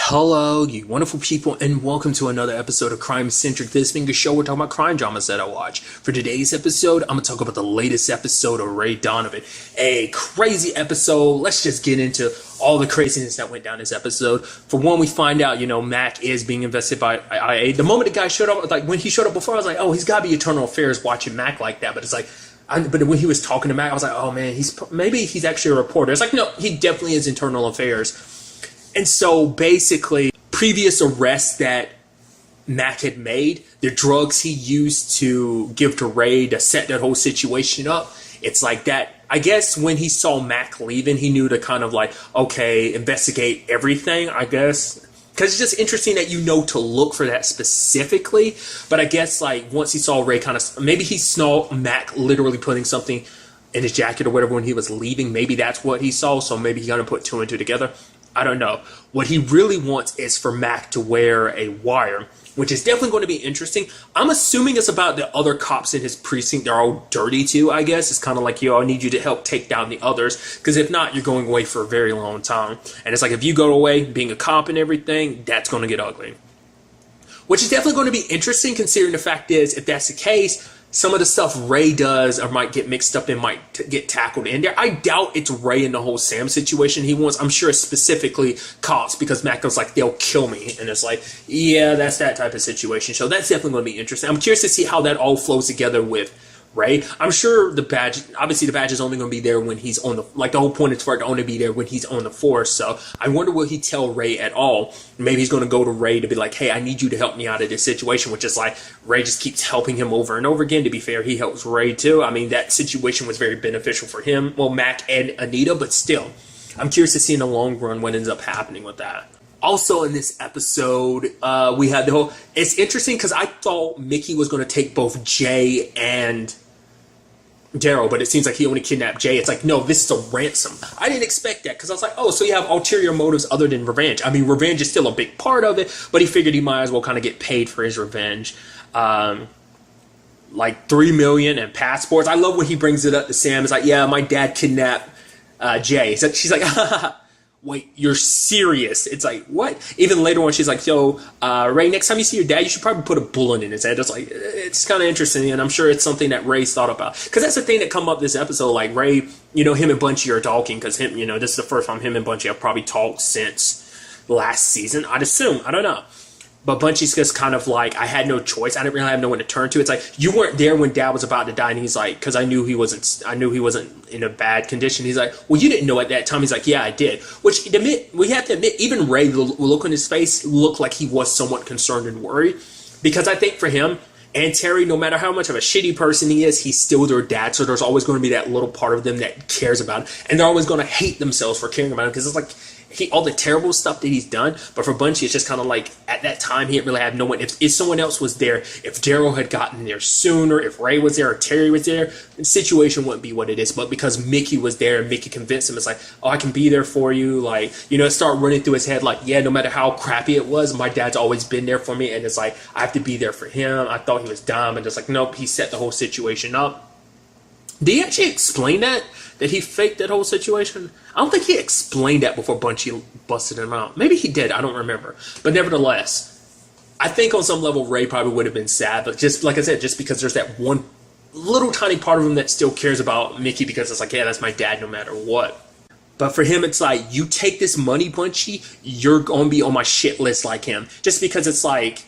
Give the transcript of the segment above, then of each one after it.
Hello, you wonderful people, and welcome to another episode of Crime Centric. This being a show we're talking about crime dramas that I watch. For today's episode, I'm going to talk about the latest episode of Ray Donovan. A crazy episode. Let's just get into all the craziness that went down this episode. For one, we find out, Mac is being invested by IA. The moment the guy showed up, like when he showed up before, I was like, oh, he's got to be Eternal Affairs watching Mac like that. But it's like, but when he was talking to Mac, I was like, oh man, maybe he's actually a reporter. It's like, no, he definitely is Internal Affairs. And so basically, previous arrests that Mac had made, the drugs he used to give to Ray to set that whole situation up, it's like that. I guess when he saw Mac leaving, he knew to kind of like, okay, investigate everything, I guess. Because it's just interesting that to look for that specifically. But I guess like once he saw Ray kind of, maybe he saw Mac literally putting something in his jacket or whatever when he was leaving. Maybe that's what he saw. So maybe he kind of put two and two together. I don't know. What he really wants is for Mac to wear a wire, which is definitely going to be interesting. I'm assuming it's about the other cops in his precinct. They're all dirty too, I guess. It's kind of like, I need you to help take down the others. Because if not, you're going away for a very long time. And it's like, if you go away being a cop and everything, that's going to get ugly. Which is definitely going to be interesting, considering the fact is, if that's the case, some of the stuff Ray does or might get mixed up and might get tackled in there. I doubt it's Ray in the whole Sam situation he wants. I'm sure it's specifically cops, because Mac goes like, they'll kill me. And it's like, yeah, that's that type of situation. So that's definitely going to be interesting. I'm curious to see how that all flows together with Ray. I'm sure the badge is only going to be there when he's on the, like the whole point is for it to only be there when he's on the force. So I wonder, will he tell Ray at all? Maybe he's going to go to Ray to be like, hey, I need you to help me out of this situation, which is like, Ray just keeps helping him over and over again. To be fair, he helps Ray too. I mean, that situation was very beneficial for him. Well, Mac and Anita, but still, I'm curious to see in the long run what ends up happening with that. Also in this episode, we had the whole, it's interesting because I thought Mickey was going to take both Jay and Daryl, but it seems like he only kidnapped Jay. It's like, no, this is a ransom. I didn't expect that, because I was like, oh, so you have ulterior motives other than revenge. I mean, revenge is still a big part of it, but he figured he might as well kind of get paid for his revenge. Like $3 million and passports. I love when he brings it up to Sam. It's like, yeah, my dad kidnapped Jay. So she's like, wait, you're serious? It's like, what? Even later on, she's like, yo, Ray, next time you see your dad, you should probably put a bullet in his head. It's like, it's kind of interesting, and I'm sure it's something that Ray's thought about. Because that's the thing that come up this episode. Like, Ray, him and Bunchy are talking, because him, this is the first time him and Bunchy have probably talked since last season, I'd assume. I don't know. But Bunchy's just kind of like, I had no choice. I didn't really have no one to turn to. It's like, you weren't there when Dad was about to die. And he's like, because I knew he wasn't in a bad condition. He's like, well, you didn't know at that time. He's like, yeah, I did. Which, we have to admit, even Ray, the look on his face looked like he was somewhat concerned and worried. Because I think for him and Terry, no matter how much of a shitty person he is, he's still their dad. So there's always going to be that little part of them that cares about him. And they're always going to hate themselves for caring about him. Because it's like, all the terrible stuff that he's done. But for Bunchy, it's just kind of like, at that time, he didn't really have no one. If someone else was there, if Daryl had gotten there sooner, if Ray was there or Terry was there, the situation wouldn't be what it is. But because Mickey was there and Mickey convinced him, it's like, oh, I can be there for you. Like, start running through his head like, yeah, no matter how crappy it was, my dad's always been there for me. And it's like, I have to be there for him. I thought he was dumb. And just like, nope, he set the whole situation up. Did he actually explain that he faked that whole situation? I don't think he explained that before Bunchy busted him out. Maybe he did. I don't remember. But nevertheless, I think on some level Ray probably would have been sad. But just like I said, just because there's that one little tiny part of him that still cares about Mickey, because it's like, yeah, that's my dad no matter what. But for him, it's like, you take this money, Bunchy, you're going to be on my shit list like him. Just because it's like,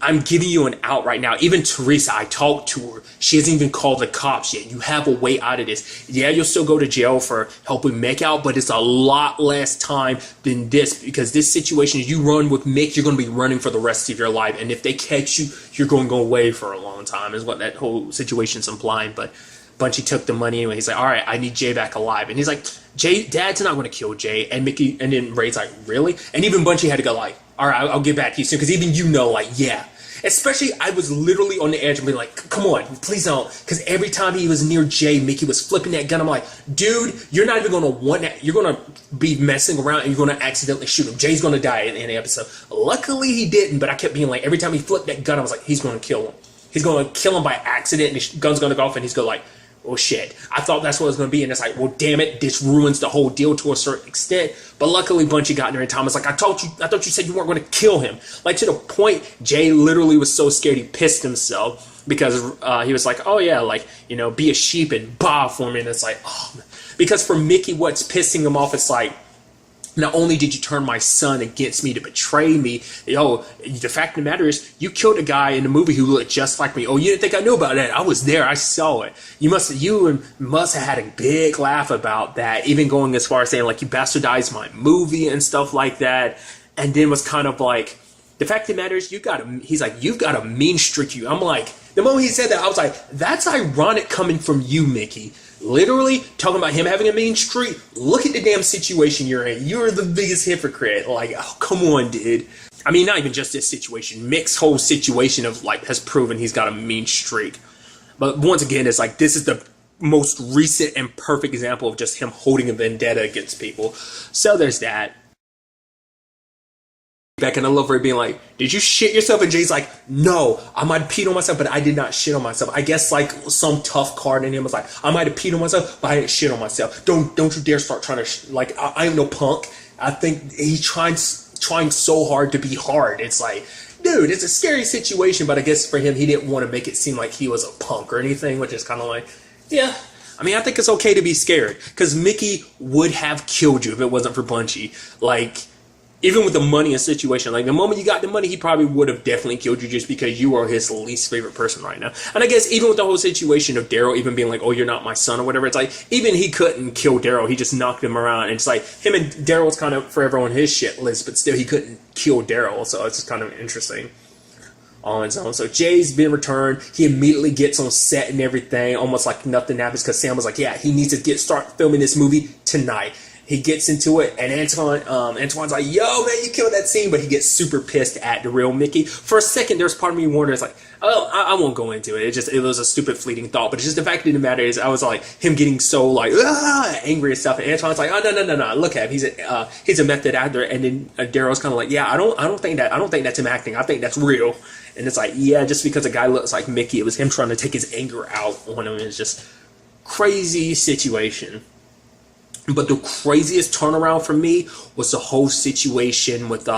I'm giving you an out right now. Even Teresa, I talked to her. She hasn't even called the cops yet. You have a way out of this. Yeah, you'll still go to jail for helping Mick out, but it's a lot less time than this, because this situation, if you run with Mick, you're going to be running for the rest of your life. And if they catch you, you're going to go away for a long time, is what that whole situation's implying. But Bunchy took the money anyway. He's like, all right, I need Jay back alive. And he's like, Dad's not going to kill Jay. And Mickey, and then Ray's like, really? And even Bunchy had to go like, all right, I'll get back to you soon. Because even like, yeah. Especially, I was literally on the edge and being like, come on, please don't. Because every time he was near Jay, Mickey was flipping that gun. I'm like, dude, you're not even going to want that. You're going to be messing around and you're going to accidentally shoot him. Jay's going to die in the episode. Luckily, he didn't, but I kept being like, every time he flipped that gun, I was like, he's going to kill him. He's going to kill him by accident, and the gun's going to go off, and he's going to like, well, shit, I thought that's what it was going to be. And it's like, well, damn it, this ruins the whole deal to a certain extent. But luckily, Bunchy got in there in time. It's like, I thought you said you weren't going to kill him. Like, to the point, Jay literally was so scared he pissed himself because he was like, oh, yeah, like, you know, be a sheep and bah for me. And it's like, oh, because for Mickey, what's pissing him off, it's like, not only did you turn my son against me to betray me, the fact of the matter is you killed a guy in the movie who looked just like me. Oh, you didn't think I knew about that? I was there. I saw it. You must have had a big laugh about that, even going as far as saying like you bastardized my movie and stuff like that. And then was kind of like, the fact of the matter is he's like, you've got a mean streak you. I'm like, the moment he said that, I was like, that's ironic coming from you, Mickey. Literally talking about him having a mean streak. Look at the damn situation you're in. You're the biggest hypocrite. Like, oh, come on, dude. I mean, not even just this situation. Mick's whole situation of like has proven he's got a mean streak. But once again, it's like this is the most recent and perfect example of just him holding a vendetta against people. So there's that. Back, and I love her being like, did you shit yourself? And Jay's like, no, I might have peed on myself, but I did not shit on myself. I guess like some tough card in him was like, I might have peed on myself, but I didn't shit on myself. Don't you dare start trying to like, I am no punk. I think he's trying so hard to be hard. It's like, dude, it's a scary situation, but I guess for him, he didn't want to make it seem like he was a punk or anything, which is kind of like, yeah. I mean, I think it's okay to be scared because Mickey would have killed you if it wasn't for Bunchy. Like, even with the money and situation, like the moment you got the money, he probably would have definitely killed you just because you are his least favorite person right now. And I guess even with the whole situation of Daryl even being like, oh, you're not my son or whatever, it's like, even he couldn't kill Daryl. He just knocked him around. And it's like, him and Daryl was kind of forever on his shit list, but still he couldn't kill Daryl. So it's just kind of interesting on its own. So Jay's been returned. He immediately gets on set and everything, almost like nothing happens because Sam was like, yeah, he needs to start filming this movie tonight. He gets into it, and Antoine's like, yo, man, you killed that scene, but he gets super pissed at the real Mickey. For a second, there's part of me wondering, it's like, oh, I won't go into it. It was a stupid fleeting thought, but it's just the fact of the matter is, I was like, him getting so like, angry and stuff, and Antoine's like, oh, no, look at him, he's a method actor, and then Daryl's kind of like, yeah, I don't think that's him acting, I think that's real. And it's like, yeah, just because a guy looks like Mickey, it was him trying to take his anger out on him. It's just crazy situation. But the craziest turnaround for me was the whole situation with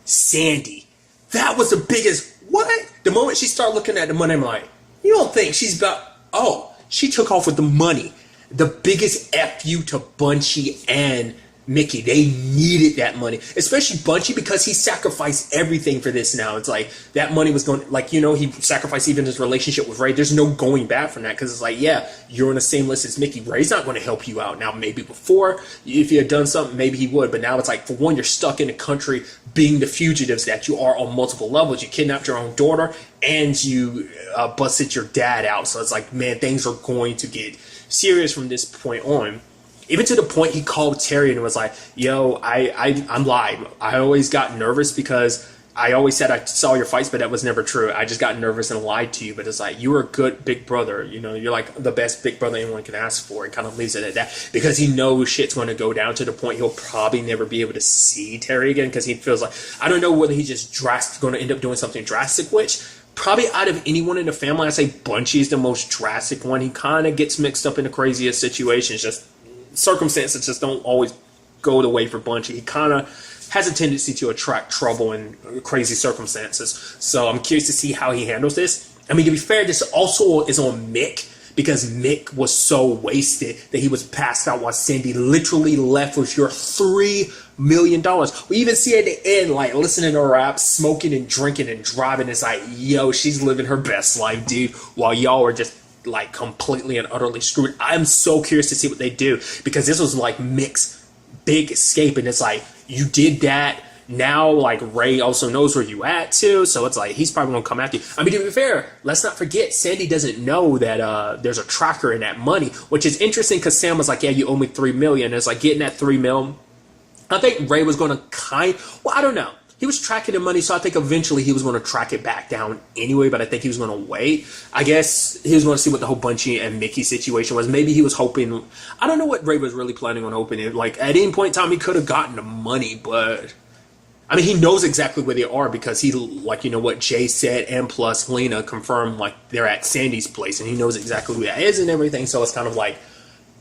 Sandy. That was the biggest, what? The moment she started looking at the money, I'm like, you don't think she's about, oh, she took off with the money. The biggest F you to Bunchy and Mickey. They needed that money, especially Bunchy, because he sacrificed everything for this now. It's like that money was going, like, you know, he sacrificed even his relationship with Ray. There's no going back from that because it's like, yeah, you're on the same list as Mickey. Ray's not going to help you out. Now, maybe before, if he had done something, maybe he would. But now it's like, for one, you're stuck in the country being the fugitives that you are on multiple levels. You kidnapped your own daughter and you busted your dad out. So it's like, man, things are going to get serious from this point on. Even to the point he called Terry and was like, yo, I'm lying. I always got nervous because I always said I saw your fights, but that was never true. I just got nervous and lied to you. But it's like, you were a good big brother. You know, you're like the best big brother anyone can ask for. He kind of leaves it at that because he knows shit's going to go down to the point he'll probably never be able to see Terry again because he feels like, I don't know whether he's just going to end up doing something drastic, which probably out of anyone in the family, I say Bunchy's the most drastic one. He kind of gets mixed up in the craziest situations, just circumstances just don't always go the way for Bunchy. He kind of has a tendency to attract trouble in crazy circumstances. So I'm curious to see how he handles this. I mean, to be fair, this also is on Mick because Mick was so wasted that he was passed out while Sandy literally left with your $3 million. We even see at the end, like, listening to rap, smoking and drinking and driving. It's like, yo, she's living her best life, dude, while y'all are just like completely and utterly screwed. I'm so curious to see what they do because this was like Mick's big escape, and it's like, you did that. Now, like, Ray also knows where you at too, so it's like he's probably gonna come after you. I mean, to be fair, let's not forget Sandy doesn't know that there's a tracker in that money, which is interesting because Sam was like, yeah, you owe me $3 million. It's like getting that $3 million. I think Ray was gonna well, I don't know. He was tracking the money, so I think eventually he was going to track it back down anyway, but I think he was going to wait. I guess he was going to see what the whole Bunchy and Mickey situation was. Maybe he was hoping, I don't know what Ray was really planning on hoping. Like, at any point in time, he could have gotten the money, but I mean, he knows exactly where they are because he, like, you know what Jay said, and plus Lena confirmed, like, they're at Sandy's place, and he knows exactly who that is and everything. So it's kind of like,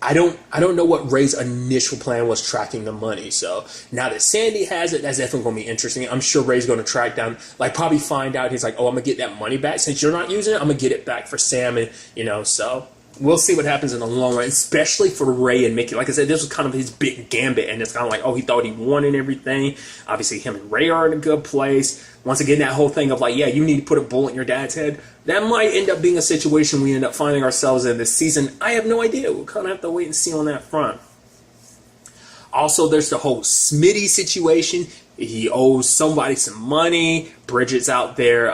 I don't know what Ray's initial plan was tracking the money. So now that Sandy has it, that's definitely going to be interesting. I'm sure Ray's going to track down, like, probably find out. He's like, oh, I'm going to get that money back. Since you're not using it, I'm going to get it back for Sam. And, you know, so we'll see what happens in the long run, especially for Ray and Mickey. Like I said, this was kind of his big gambit, and it's kind of like, oh, he thought he won and everything. Obviously, him and Ray are in a good place. Once again, that whole thing of like, yeah, you need to put a bullet in your dad's head, that might end up being a situation we end up finding ourselves in this season. I have no idea. We'll kind of have to wait and see on that front. Also, there's the whole Smitty situation. He owes somebody some money. Bridget's out there,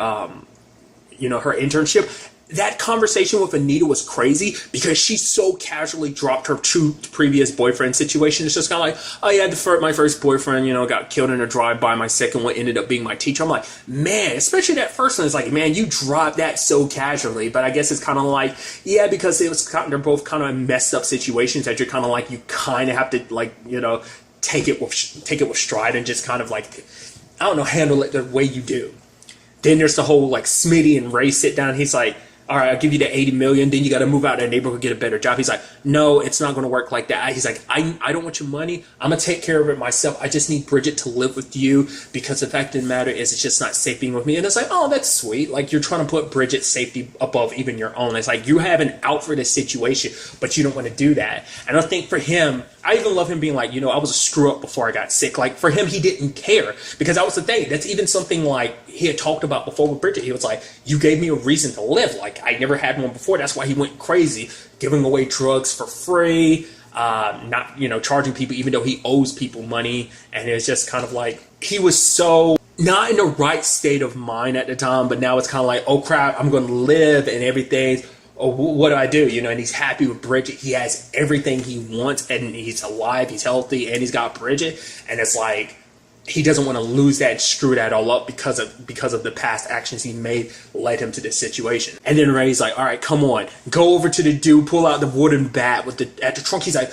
you know, her internship. That conversation with Anita was crazy because she so casually dropped her two previous boyfriend situation. It's just kind of like, oh yeah, my first boyfriend, you know, got killed in a drive-by. My second one ended up being my teacher. I'm like, man, especially that first one is like, man, you dropped that so casually. But I guess it's kind of like, yeah, because they're both kind of messed up situations that you're kind of like, you kind of have to, like, you know, take it with stride and just kind of like, I don't know, handle it the way you do. Then there's the whole like Smitty and Ray sit down. He's like, all right, I'll give you the $80 million. Then you got to move out of the neighborhood, get a better job. He's like, no, it's not going to work like that. He's like, I don't want your money. I'm going to take care of it myself. I just need Bridget to live with you because the fact of the matter is it's just not safe being with me. And it's like, oh, that's sweet. Like, you're trying to put Bridget's safety above even your own. It's like you have an out for this situation, but you don't want to do that. And I think for him, I even love him being like, you know, I was a screw up before I got sick. Like, for him, he didn't care because that was the thing. That's even something like he had talked about before with Bridget. He was like, you gave me a reason to live. Like, I never had one before. That's why he went crazy, giving away drugs for free, not, you know, charging people even though he owes people money. And it's just kind of like he was so not in the right state of mind at the time. But now it's kind of like, oh, crap, I'm going to live and everything. Oh, what do? You know, and he's happy with Bridget. He has everything he wants, and he's alive, he's healthy, and he's got Bridget. And it's like he doesn't want to lose that and screw that all up because of the past actions he made led him to this situation. And then Ray's like, all right, come on, go over to the dude, pull out the wooden bat at the trunk. He's like,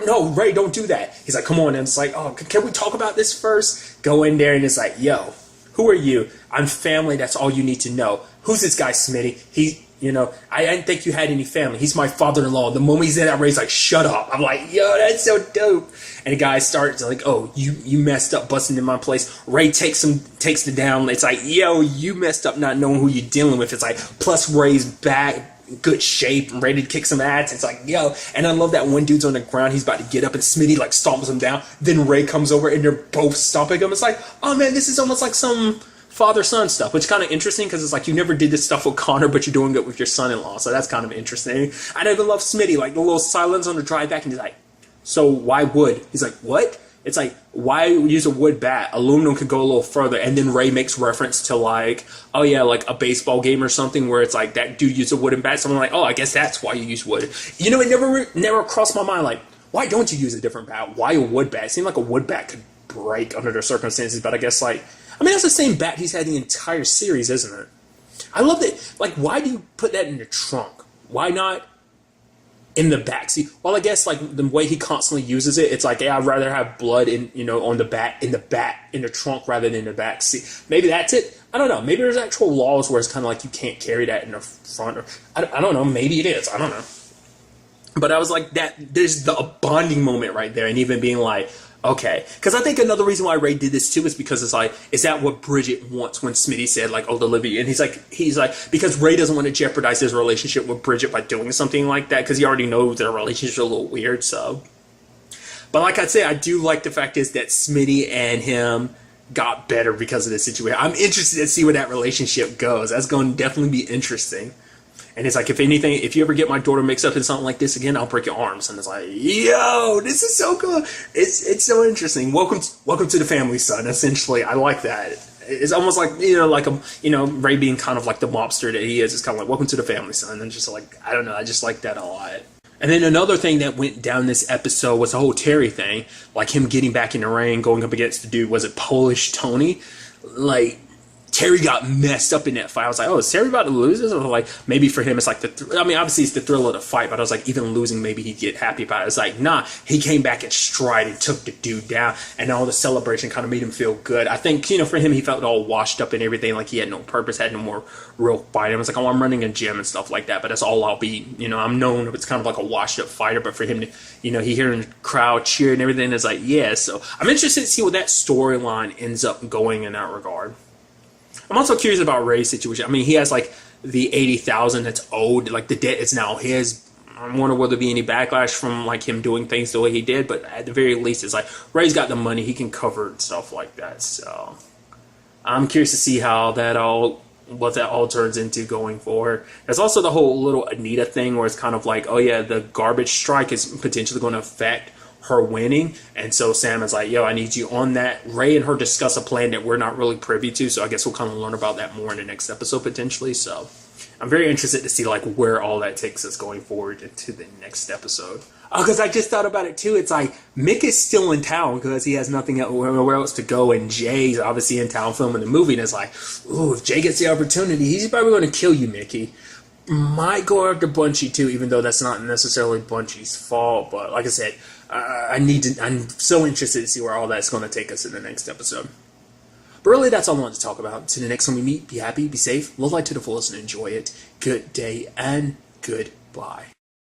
no, Ray, don't do that. He's like, come on. And it's like, oh, can we talk about this first? Go in there, and it's like, yo, who are you? I'm family. That's all you need to know. Who's this guy, Smitty? You know, I didn't think you had any family. He's my father-in-law. The moment he's in that, Ray's like, shut up. I'm like, yo, that's so dope. And the guy starts like, oh, you messed up busting in my place. Ray takes the down. It's like, yo, you messed up not knowing who you're dealing with. It's like, plus Ray's back, good shape, and ready to kick some ass. It's like, yo. And I love that one dude's on the ground. He's about to get up, and Smitty like stomps him down. Then Ray comes over, and they're both stomping him. It's like, oh, man, this is almost like some father-son stuff, which is kind of interesting because it's like you never did this stuff with Connor, but you're doing it with your son-in-law, so that's kind of interesting. I even love Smitty, like the little silence on the drive back, and he's like, so why wood? He's like, what? It's like, why use a wood bat? Aluminum could go a little further. And then Ray makes reference to like, oh yeah, like a baseball game or something where it's like that dude used a wooden bat. So I'm like, oh, I guess that's why you use wood. You know, it never crossed my mind, like, why don't you use a different bat? Why a wood bat? It seemed like a wood bat could break under the circumstances, but I guess like, I mean, that's the same bat he's had the entire series, isn't it? I love that. Like, why do you put that in the trunk? Why not in the backseat? Well, I guess like the way he constantly uses it, it's like, yeah, I'd rather have blood in the trunk rather than in the backseat. Maybe that's it. I don't know. Maybe there's actual laws where it's kind of like you can't carry that in the front. Or I don't know. Maybe it is. I don't know. But I was like, that. There's the bonding moment right there, and even being like, okay, because I think another reason why Ray did this too is because it's like, is that what Bridget wants when Smitty said like, oh, the Libby, and he's like, because Ray doesn't want to jeopardize his relationship with Bridget by doing something like that because he already knows their relationship's a little weird. So, but like I say, I do like the fact is that Smitty and him got better because of this situation. I'm interested to see where that relationship goes. That's going to definitely be interesting. And it's like, if anything, if you ever get my daughter mixed up in something like this again, I'll break your arms. And it's like, yo, this is so cool. It's so interesting. Welcome to the family, son. Essentially, I like that. It's almost like, Ray being kind of like the mobster that he is. It's kind of like, welcome to the family, son. And just like, I don't know, I just like that a lot. And then another thing that went down this episode was the whole Terry thing. Like him getting back in the ring, going up against the dude, was it Polish Tony? Like, Terry got messed up in that fight. I was like, oh, is Terry about to lose this? Or like, maybe for him, it's like I mean, obviously it's the thrill of the fight, but I was like, even losing, maybe he'd get happy about it. It's like, nah, he came back in stride and took the dude down, and all the celebration kind of made him feel good. I think, you know, for him, he felt all washed up and everything, like he had no purpose, had no more real fight. I was like, oh, I'm running a gym and stuff like that, but that's all I'll be. You know, I'm known, it's kind of like a washed up fighter, but for him to, you know, he hearing the crowd cheer and everything, is like, yeah. So I'm interested to see what that storyline ends up going in that regard. I'm also curious about Ray's situation. I mean, he has like the 80,000 that's owed, like the debt is now his. I wonder will there be any backlash from like him doing things the way he did, but at the very least, it's like Ray's got the money, he can cover it and stuff like that. So I'm curious to see how that what that all turns into going forward. There's also the whole little Anita thing where it's kind of like, oh yeah, the garbage strike is potentially going to affect her winning, and so Sam is like, yo, I need you on that. Ray and her discuss a plan that we're not really privy to, so I guess we'll kind of learn about that more in the next episode potentially. So I'm very interested to see like where all that takes us going forward into the next episode. Because I just thought about it too. It's like Mick is still in town because he has nothing where else to go, and Jay's obviously in town filming the movie, and it's like, ooh, if Jay gets the opportunity, he's probably going to kill you, Mickey. Might go after Bunchy too, even though that's not necessarily Bunchy's fault. But like I said, I'm so interested to see where all that's going to take us in the next episode. But really, that's all I wanted to talk about. Until the next time we meet, be happy, be safe, live life to the fullest, and enjoy it. Good day and goodbye.